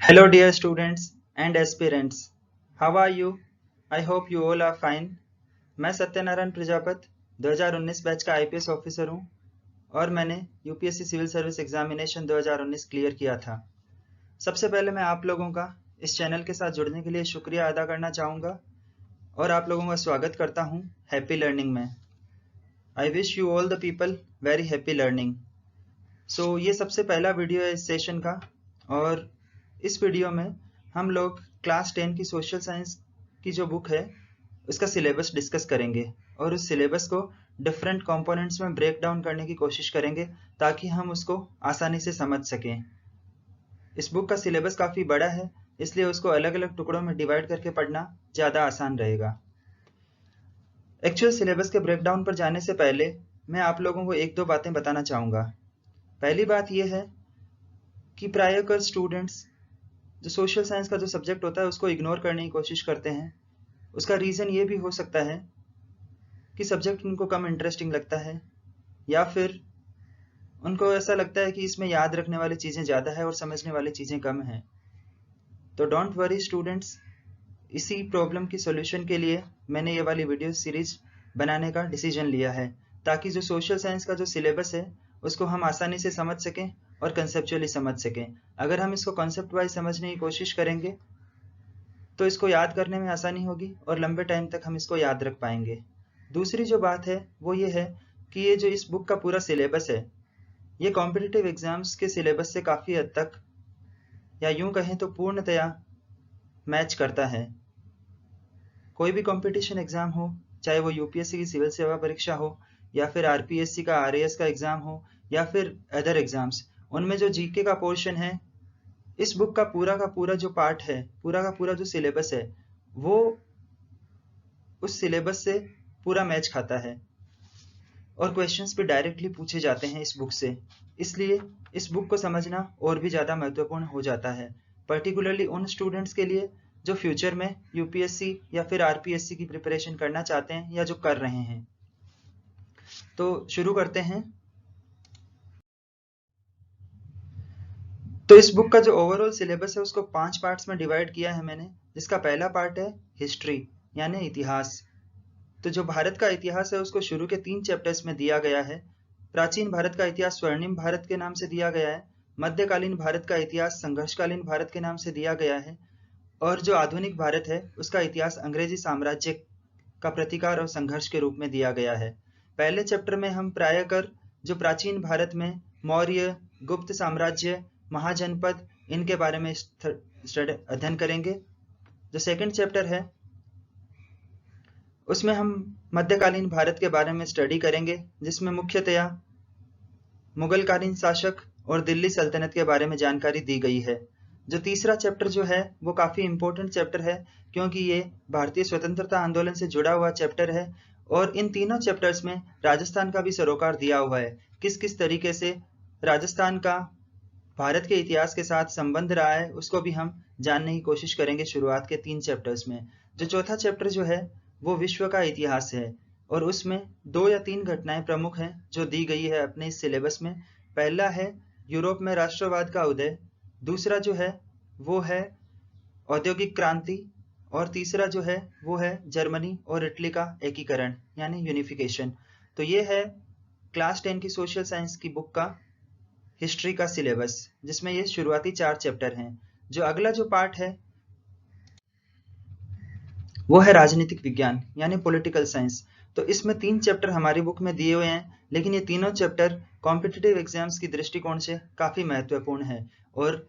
Hello, dear students and aspirants. How are you? I hope you all are fine. मैं Satyanarayan Prajapat 2019 batch का IPS officer हूँ और मैंने UPSC civil service examination 2019 clear किया था। सबसे पहले मैं आप लोगों का इस चैनल के साथ जुड़ने के लिए शुक्रिया अदा करना चाहूँगा और आप लोगों का स्वागत करता हूँ हैप्पी लर्निंग में। I wish you all the people very happy learning. So ये सबसे पहला वीडियो है इस सेशन का और इस वीडियो में हम लोग क्लास 10 की सोशल साइंस की जो बुक है उसका सिलेबस डिस्कस करेंगे और उस सिलेबस को डिफरेंट कंपोनेंट्स में ब्रेक डाउन करने की कोशिश करेंगे ताकि हम उसको आसानी से समझ सकें। इस बुक का सिलेबस काफ़ी बड़ा है, इसलिए उसको अलग अलग टुकड़ों में डिवाइड करके पढ़ना ज़्यादा आसान रहेगा। एक्चुअल सिलेबस के ब्रेक डाउन पर जाने से पहले मैं आप लोगों को एक दो बातें बताना चाहूँगा। पहली बात यह है कि प्राय कर स्टूडेंट्स जो सोशल साइंस का जो सब्जेक्ट होता है उसको इग्नोर करने की कोशिश करते हैं। उसका रीज़न ये भी हो सकता है कि सब्जेक्ट उनको कम इंटरेस्टिंग लगता है या फिर उनको ऐसा लगता है कि इसमें याद रखने वाली चीज़ें ज़्यादा है और समझने वाली चीज़ें कम हैं। तो डोंट वरी स्टूडेंट्स, इसी प्रॉब्लम की सॉल्यूशन के लिए मैंने ये वाली वीडियो सीरीज बनाने का डिसीजन लिया है ताकि जो सोशल साइंस का जो सिलेबस है उसको हम आसानी से समझ सकें और कंसेप्चुअली समझ सकें। अगर हम इसको कॉन्सेप्ट वाइज समझने की कोशिश करेंगे तो इसको याद करने में आसानी होगी और लंबे टाइम तक हम इसको याद रख पाएंगे। दूसरी जो बात है वो ये है कि ये जो इस बुक का पूरा सिलेबस है ये कॉम्पिटिटिव एग्जाम्स के सिलेबस से काफ़ी हद तक या यूं कहें तो पूर्णतया मैच करता है। कोई भी कंपटीशन एग्जाम हो, चाहे वो यूपीएससी की सिविल सेवा परीक्षा हो या फिर आरपीएससी का आरएएस का एग्जाम हो या फिर अदर एग्जाम्स, उनमें जो जीके का पोर्शन है इस बुक का पूरा जो पार्ट है, पूरा का पूरा जो सिलेबस है वो उस सिलेबस से पूरा मैच खाता है और क्वेश्चंस भी डायरेक्टली पूछे जाते हैं इस बुक से। इसलिए इस बुक को समझना और भी ज़्यादा महत्वपूर्ण हो जाता है, पर्टिकुलरली उन स्टूडेंट्स के लिए जो फ्यूचर में यूपीएससी या फिर आरपीएससी की प्रिपरेशन करना चाहते हैं या जो कर रहे हैं। तो शुरू करते हैं। तो इस बुक का जो ओवरऑल सिलेबस है उसको 5 पार्ट्स में डिवाइड किया है मैंने, जिसका पहला पार्ट है हिस्ट्री यानी इतिहास। तो जो भारत का इतिहास है उसको शुरू के 3 चैप्टर्स में दिया गया है। प्राचीन भारत का इतिहास स्वर्णिम भारत के नाम से दिया गया है, मध्यकालीन भारत का इतिहास संघर्षकालीन भारत के नाम से दिया गया है और जो आधुनिक भारत है उसका इतिहास अंग्रेजी साम्राज्य का प्रतिकार और संघर्ष के रूप में दिया गया है। पहले चैप्टर में हम प्राय कर जो प्राचीन भारत में मौर्य, गुप्त साम्राज्य, महाजनपद इनके बारे में अध्ययन करेंगे। जो सेकंड चैप्टर है उसमें हम मध्यकालीन भारत के बारे में स्टडी करेंगे, जिसमें मुख्यतया मुगलकालीन शासक और दिल्ली सल्तनत के बारे में जानकारी दी गई है। जो तीसरा चैप्टर जो है वो काफ़ी इम्पोर्टेंट चैप्टर है क्योंकि ये भारतीय स्वतंत्रता आंदोलन से जुड़ा हुआ चैप्टर है और इन तीनों चैप्टर्स में राजस्थान का भी सरोकार दिया हुआ है। किस किस तरीके से राजस्थान का भारत के इतिहास के साथ संबंध रहा है उसको भी हम जानने की कोशिश करेंगे शुरुआत के 3 चैप्टर्स में। जो चौथा चैप्टर जो है वो विश्व का इतिहास है और उसमें 2 या 3 घटनाएं प्रमुख हैं जो दी गई है अपने इस सिलेबस में। पहला है यूरोप में राष्ट्रवाद का उदय, दूसरा जो है वो है औद्योगिक क्रांति और तीसरा जो है वो है जर्मनी और इटली का एकीकरण यानी यूनिफिकेशन। तो ये है क्लास 10 की सोशल साइंस की बुक का हिस्ट्री का सिलेबस, जिसमें ये शुरुआती 4 चैप्टर हैं। जो अगला जो पार्ट है वो है राजनीतिक विज्ञान यानी पॉलिटिकल साइंस। तो इसमें 3 चैप्टर हमारी बुक में दिए हुए हैं, लेकिन ये तीनों चैप्टर कॉम्पिटिटिव एग्जाम्स की दृष्टिकोण से काफ़ी महत्वपूर्ण है और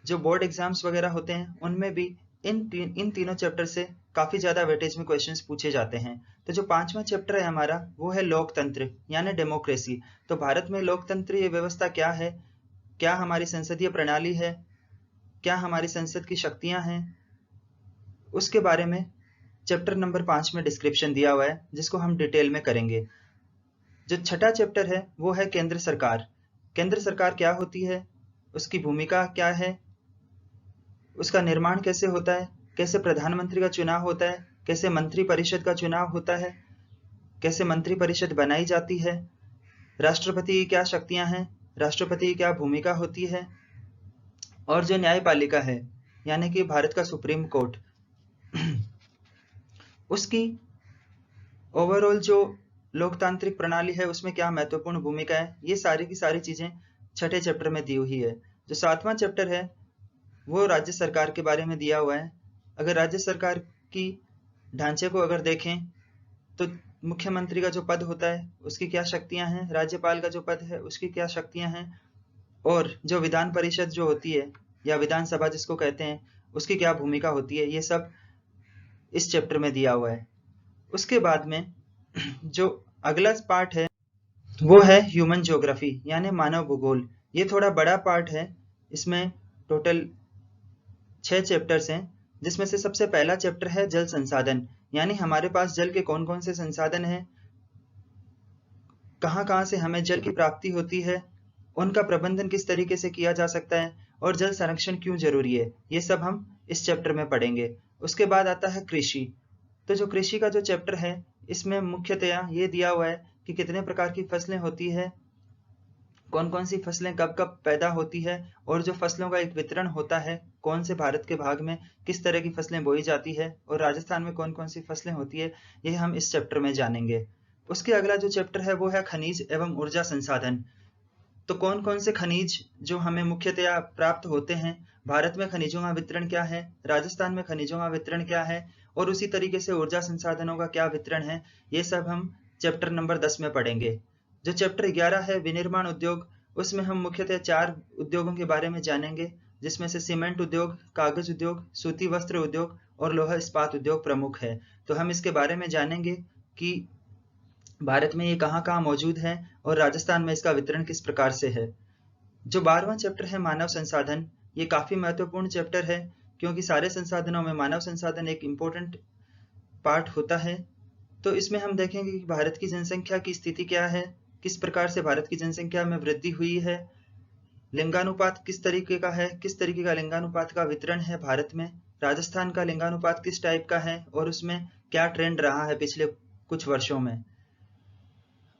जो बोर्ड एग्जाम्स वगैरह होते हैं उनमें भी इन तीनों चैप्टर से काफ़ी ज़्यादा वेटेज में क्वेश्चंस पूछे जाते हैं। तो जो 5वां चैप्टर है हमारा वो है लोकतंत्र यानी डेमोक्रेसी। तो भारत में लोकतंत्रीय व्यवस्था क्या है, क्या हमारी संसदीय प्रणाली है, क्या हमारी संसद की शक्तियां हैं, उसके बारे में चैप्टर नंबर 5 में डिस्क्रिप्शन दिया हुआ है जिसको हम डिटेल में करेंगे। जो छठा चैप्टर है वो है केंद्र सरकार। केंद्र सरकार क्या होती है, उसकी भूमिका क्या है, उसका निर्माण कैसे होता है, कैसे प्रधानमंत्री का चुनाव होता है, कैसे मंत्री परिषद का चुनाव होता है, कैसे मंत्री परिषद बनाई जाती है, राष्ट्रपति की क्या शक्तियां हैं, राष्ट्रपति की क्या भूमिका होती है, और जो न्यायपालिका है यानी कि भारत का सुप्रीम कोर्ट, उसकी ओवरऑल जो लोकतांत्रिक प्रणाली है उसमें क्या महत्वपूर्ण भूमिका है, ये सारी की सारी चीजें छठे चैप्टर में दी हुई है। जो सातवां चैप्टर है वो राज्य सरकार के बारे में दिया हुआ है। अगर राज्य सरकार की ढांचे को अगर देखें तो मुख्यमंत्री का जो पद होता है उसकी क्या शक्तियां हैं, राज्यपाल का जो पद है उसकी क्या शक्तियां हैं, और जो विधान परिषद जो होती है या विधानसभा जिसको कहते हैं उसकी क्या भूमिका होती है, ये सब इस चैप्टर में दिया हुआ है। उसके बाद में जो अगला पार्ट है वो है ह्यूमन ज्योग्राफी यानी मानव भूगोल। ये थोड़ा बड़ा पार्ट है, इसमें टोटल 6 चैप्टर्स हैं, जिसमें से सबसे पहला चैप्टर है जल संसाधन, यानी हमारे पास जल के कौन कौन से संसाधन हैं, कहाँ कहाँ से हमें जल की प्राप्ति होती है, उनका प्रबंधन किस तरीके से किया जा सकता है, और जल संरक्षण क्यों जरूरी है, ये सब हम इस चैप्टर में पढ़ेंगे। उसके बाद आता है कृषि। तो जो कृषि का जो चैप्टर है इसमें मुख्यतया ये दिया हुआ है कि कितने प्रकार की फसलें होती है, कौन कौन सी फसलें कब कब पैदा होती है, और जो फसलों का एक वितरण होता है कौन से भारत के भाग में किस तरह की फसलें बोई जाती है, और राजस्थान में कौन कौन सी फसलें होती है, ये हम इस चैप्टर में जानेंगे। उसके अगला जो चैप्टर है वो है खनिज एवं ऊर्जा संसाधन। तो कौन कौन से खनिज जो हमें मुख्यतया प्राप्त होते हैं, भारत में खनिजों का वितरण क्या है, राजस्थान में खनिजों का वितरण क्या है, और उसी तरीके से ऊर्जा संसाधनों का क्या वितरण है, ये सब हम चैप्टर नंबर 10 में पढ़ेंगे। जो चैप्टर 11 है विनिर्माण उद्योग, उसमें हम मुख्यतः 4 उद्योगों के बारे में जानेंगे, जिसमें से सीमेंट उद्योग, कागज उद्योग, सूती वस्त्र उद्योग और लोहा इस्पात उद्योग प्रमुख है। तो हम इसके बारे में जानेंगे कि भारत में ये कहाँ कहाँ मौजूद है और राजस्थान में इसका वितरण किस प्रकार से है। जो 12वां चैप्टर है मानव संसाधन, ये काफी महत्वपूर्ण चैप्टर है, क्योंकि सारे संसाधनों में मानव संसाधन एक इम्पोर्टेंट पार्ट होता है। तो इसमें हम देखेंगे कि भारत की जनसंख्या की स्थिति क्या है, किस प्रकार से भारत की जनसंख्या में वृद्धि हुई है, लिंगानुपात किस तरीके का है, किस तरीके का लिंगानुपात का वितरण है भारत में, राजस्थान का लिंगानुपात किस टाइप का है और उसमें क्या ट्रेंड रहा है पिछले कुछ वर्षों में।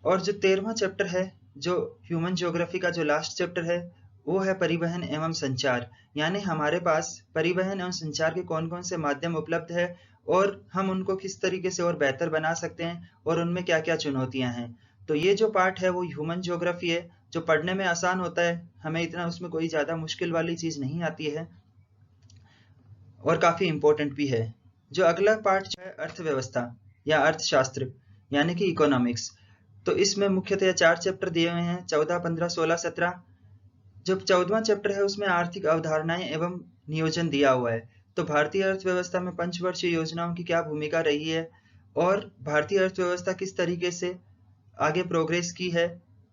और जो 13वां चैप्टर है, जो ह्यूमन ज्योग्राफी का जो लास्ट चैप्टर है, वो है परिवहन एवं संचार, यानी हमारे पास परिवहन एवं संचार के कौन कौन से माध्यम उपलब्ध है और हम उनको किस तरीके से और बेहतर बना सकते हैं और उनमें क्या क्या चुनौतियां हैं। तो ये जो पार्ट है वो ह्यूमन ज्योग्राफी है, जो पढ़ने में आसान होता है, हमें इतना उसमें कोई ज्यादा मुश्किल वाली चीज नहीं आती है और काफी इंपॉर्टेंट भी है। जो अगला पार्ट है अर्थव्यवस्था या अर्थशास्त्र यानी कि इकोनॉमिक्स। तो इसमें मुख्यतः 4 चैप्टर दिए हुए हैं, 14, 15, 16, 17। जब 14वां चैप्टर है उसमें आर्थिक अवधारणाएं एवं नियोजन दिया हुआ है। तो भारतीय अर्थव्यवस्था में पंचवर्षीय योजनाओं की क्या भूमिका रही है और भारतीय अर्थव्यवस्था किस तरीके से आगे प्रोग्रेस की है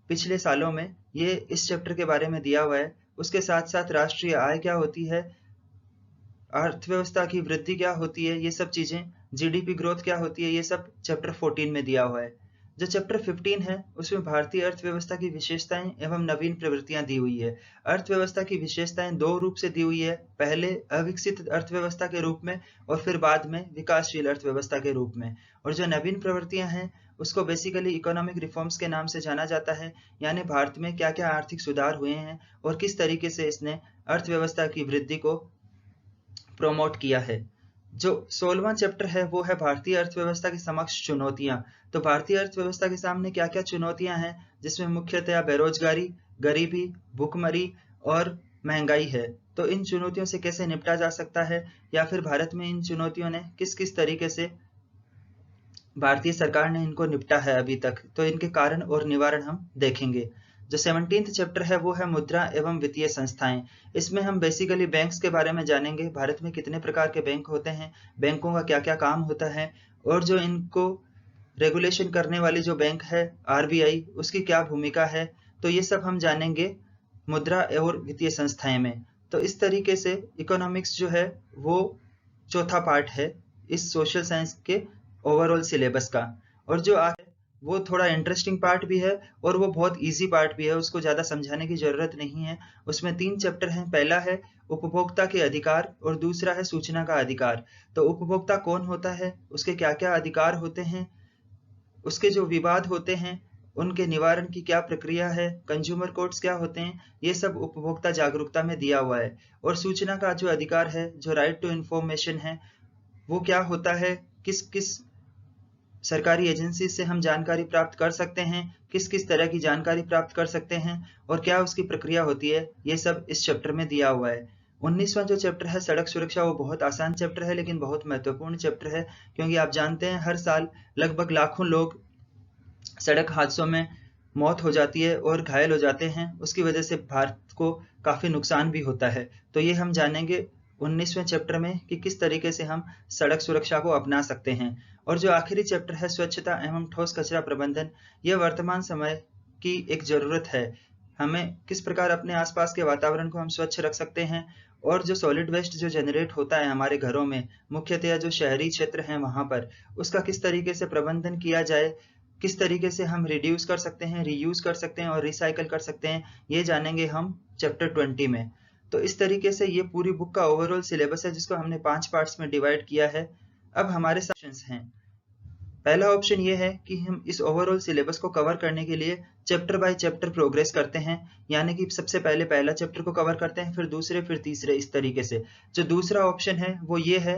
पिछले सालों में, ये इस चैप्टर के बारे में दिया हुआ है। उसके साथ साथ राष्ट्रीय आय क्या होती है, अर्थव्यवस्था की वृद्धि क्या होती है, ये सब चीजें, जीडीपी ग्रोथ क्या होती है, ये सब चैप्टर 14 में दिया हुआ है। जो चैप्टर 15 है उसमें भारतीय अर्थव्यवस्था की विशेषताएं एवं नवीन प्रवृत्तियां दी हुई है। अर्थव्यवस्था की विशेषताएं 2 रूप से दी हुई है, पहले अविकसित अर्थव्यवस्था के रूप में और फिर बाद में विकासशील अर्थव्यवस्था के रूप में। और जो नवीन प्रवृत्तियां हैं उसको बेसिकली इकोनॉमिक रिफॉर्म्स के नाम से जाना जाता है, यानी भारत में क्या क्या आर्थिक सुधार हुए हैं और किस तरीके से इसने अर्थव्यवस्था की वृद्धि को प्रोमोट किया है। जो 16वां चैप्टर है वो है भारतीय अर्थव्यवस्था के समक्ष चुनौतियां। तो भारतीय अर्थव्यवस्था के सामने क्या क्या चुनौतियां हैं, जिसमें मुख्यतया बेरोजगारी, गरीबी, भूखमरी और महंगाई है। तो इन चुनौतियों से कैसे निपटा जा सकता है, या फिर भारत में इन चुनौतियों ने किस किस तरीके से भारतीय सरकार ने इनको निपटा है अभी तक, तो इनके कारण और निवारण हम देखेंगे। जो 17th चैप्टर है वो है मुद्रा एवं वित्तीय संस्थाएं। इसमें हम बेसिकली बैंक्स के बारे में जानेंगे, भारत में कितने प्रकार के बैंक होते हैं, बैंकों का क्या क्या काम होता है, और जो इनको रेगुलेशन करने वाली जो बैंक है आरबीआई, उसकी क्या भूमिका है। तो ये सब हम जानेंगे मुद्रा और वित्तीय संस्थाएं में। तो इस तरीके से इकोनॉमिक्स जो है वो चौथा पार्ट है इस सोशल साइंस के ओवरऑल सिलेबस का। और जो आगे वो थोड़ा इंटरेस्टिंग पार्ट भी है और वो बहुत इजी पार्ट भी है, उसको ज़्यादा समझाने की ज़रूरत नहीं है। उसमें 3 चैप्टर हैं, पहला है उपभोक्ता के अधिकार और दूसरा है सूचना का अधिकार। तो उपभोक्ता कौन होता है, उसके क्या क्या अधिकार होते हैं, उसके जो विवाद होते हैं उनके निवारण की क्या प्रक्रिया है, कंज्यूमर कोर्ट्स क्या होते हैं, ये सब उपभोक्ता जागरूकता में दिया हुआ है। और सूचना का जो अधिकार है, जो राइट टू इंफॉर्मेशन है, वो क्या होता है, किस किस सरकारी एजेंसी से हम जानकारी प्राप्त कर सकते हैं, किस किस तरह की जानकारी प्राप्त कर सकते हैं और क्या उसकी प्रक्रिया होती है, ये सब इस चैप्टर में दिया हुआ है। 19वां जो चैप्टर है सड़क सुरक्षा, वो बहुत आसान चैप्टर है लेकिन बहुत महत्वपूर्ण चैप्टर है, क्योंकि आप जानते हैं हर साल लगभग लाखों लोग सड़क हादसों में मौत हो जाती है और घायल हो जाते हैं। उसकी वजह से भारत को काफी नुकसान भी होता है। तो ये हम जानेंगे 19वें चैप्टर में कि किस तरीके से हम सड़क सुरक्षा को अपना सकते हैं। और जो आखिरी चैप्टर है स्वच्छता एवं ठोस कचरा प्रबंधन, यह वर्तमान समय की एक जरूरत है। हमें किस प्रकार अपने आसपास के वातावरण को हम स्वच्छ रख सकते हैं और जो सॉलिड वेस्ट जो जनरेट होता है हमारे घरों में, मुख्यतया जो शहरी क्षेत्र हैं वहां पर, उसका किस तरीके से प्रबंधन किया जाए, किस तरीके से हम रिड्यूस कर सकते हैं, रीयूज कर सकते हैं और रिसाइकल कर सकते हैं, ये जानेंगे हम चैप्टर 20 में। तो इस तरीके से ये पूरी बुक का ओवरऑल सिलेबस है जिसको हमने 5 पार्ट्स में डिवाइड किया है। अब हमारे ऑप्शंस हैं। पहला ऑप्शन ये है कि हम इस ओवरऑल सिलेबस को कवर करने के लिए चैप्टर बाय चैप्टर प्रोग्रेस करते हैं, यानी कि सबसे पहले पहला चैप्टर को कवर करते हैं, फिर दूसरे, फिर तीसरे, इस तरीके से। जो दूसरा ऑप्शन है वो ये है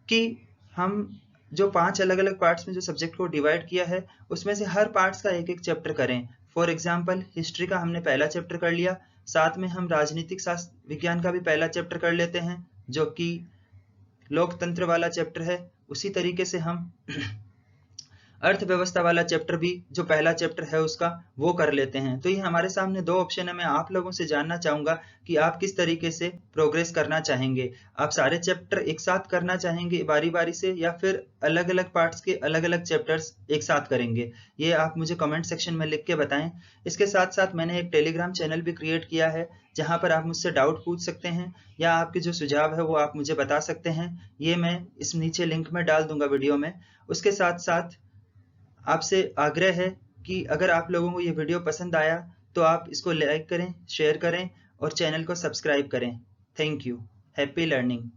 कि हम जो 5 अलग अलग पार्ट्स में जो सब्जेक्ट को डिवाइड किया है उसमें से हर पार्ट्स का एक एक चैप्टर करें। फॉर एग्जाम्पल हिस्ट्री का हमने पहला चैप्टर कर लिया, साथ में हम राजनीतिक शास्त्र विज्ञान का भी पहला चैप्टर कर लेते हैं जो कि लोकतंत्र वाला चैप्टर है। उसी तरीके से हम अर्थव्यवस्था वाला चैप्टर भी जो पहला चैप्टर है उसका वो कर लेते हैं। तो ये हमारे सामने दो ऑप्शन है। मैं आप लोगों से जानना चाहूंगा कि आप किस तरीके से प्रोग्रेस करना चाहेंगे। आप सारे चैप्टर एक साथ करना चाहेंगे बारी बारी से, या फिर अलग अलग पार्ट्स के अलग अलग चैप्टर्स एक साथ करेंगे, ये आप मुझे कमेंट सेक्शन में लिख के बताएं। इसके साथ साथ मैंने एक टेलीग्राम चैनल भी क्रिएट किया है जहां पर आप मुझसे डाउट पूछ सकते हैं या आपके जो सुझाव है वो आप मुझे बता सकते हैं। ये मैं इस नीचे लिंक में डाल दूंगा वीडियो में। उसके साथ साथ आपसे आग्रह है कि अगर आप लोगों को ये वीडियो पसंद आया तो आप इसको लाइक करें, शेयर करें और चैनल को सब्सक्राइब करें। Thank you. Happy learning.